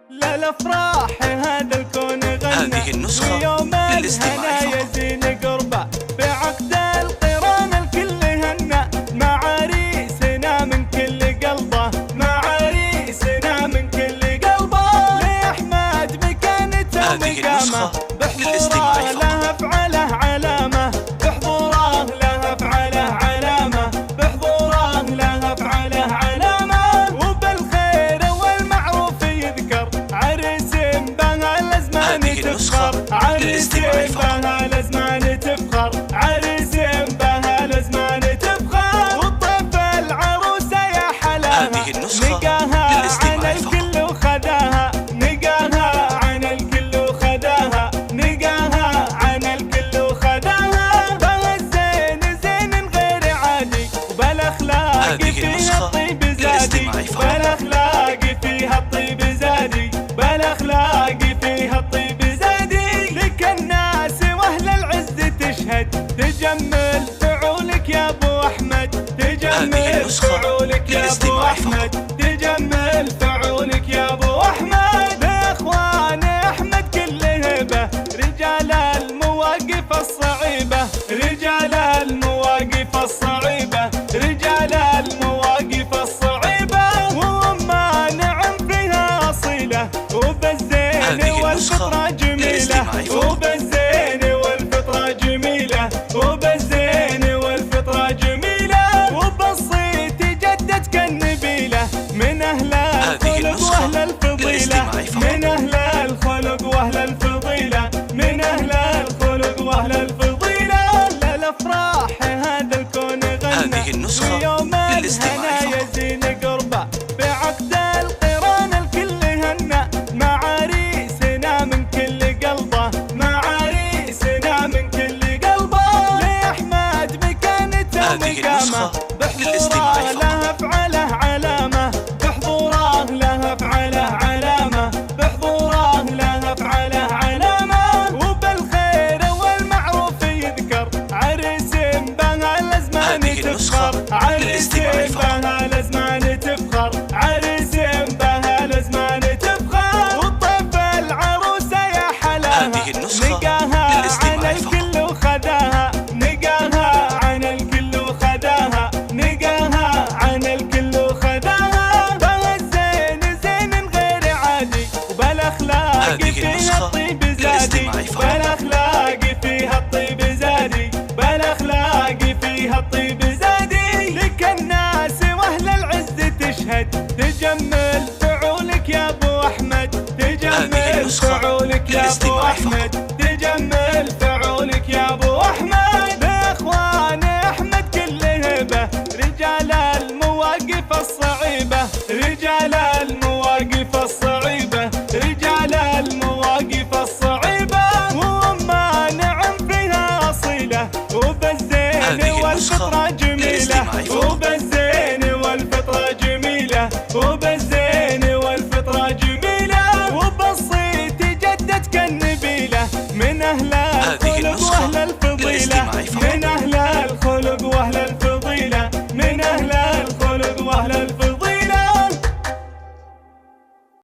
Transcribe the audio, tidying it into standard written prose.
للافراح هذا الكون غنى. هذه النسخة ويوم للاستماع الهنا فقط. يزين قربه بعقد القران الكل هنا. معاريسنا من كل قلبه، معاريسنا من كل قلبه. لاحمد مكانته ومقامه، بحضوره له افعله علامه، بحضوره له افعله علامه، بحضوره له افعله علامه. وبالخير والمعروف يذكر، عريس بها الازمان تفخر، عريس بها الازمان تفخر، عريس بها الازمان تفخر. وطيف العروسه يا حلاها، نقاها عن الكل وخداها، نقاها عن الكل وخداها، نقاها عن الكل وخداها. بالزين زين غير عادي، وبالاخلاق فيها الطيب زادي، بالاخلاق فيها الطيب زادي، بالاخلاق فيها الطيب زادي. لك الناس واهل العز تشهد، تجمل فعولك يا ابو احمد، تجمل فعولك يا ابو احمد، تجمل فعولك يا ابو احمد. اخوان احمد كل هبه، رجال المواقف الصعيبه، رجال المواقف الصعيبه، رجال المواقف الصعيبه. وما نعم فيها اصيله، وبالزين والفطره جميله، وبالزين والفطره جميله، وبالزين والفطره جميله. وبالصيت جدتك النبيله، من اهل الخلق واهل الفضيله، من اهل الخلق واهل الفضيله، من اهل الخلق واهل الفضيله. للافراح هذا الكون غنى، ويوم الهنا يزين قربه بعقد القران الكل هنا. معاريسنا من كل قلبه، معاريسنا من كل قلبه. لاحمد مكانته ومقامه، بحضوره له افعله علامه، بحضوره له افعله علامه، بحضوره له افعله علامه. وبالخير والمعروف يذكر، عريس بها الازمان تفخر، عريس بها الازمان تفخر، عريس بها الازمان تفخر. وطيف العروسه يا حلاها، نقاها عن الكل وخداها، نقاها عن الكل وخداها، نقاها عن الكل وخداها. بالزين زين غير عادي، وبالاخلاق فيها الطيب زادي، بالاخلاق فيها الطيب زادي، بالاخلاق فيها الطيب زادي. لك الناس واهل العز تشهد، تجمل فعولك يا ابو احمد، تجمل فعولك يا ابو احمد، تجمل فعولك يا ابو احمد. اخوان احمد كل هبه، رجال المواقف الصعيبه، رجال المواقف الصعيبه، رجال المواقف الصعيبه. وما نعم فيها اصيله، وبالزين والفطره جميله، وبالزين والفطره جميله، وبالزين والفطره جميله. وبالصيت جدتك النبيله، من اهل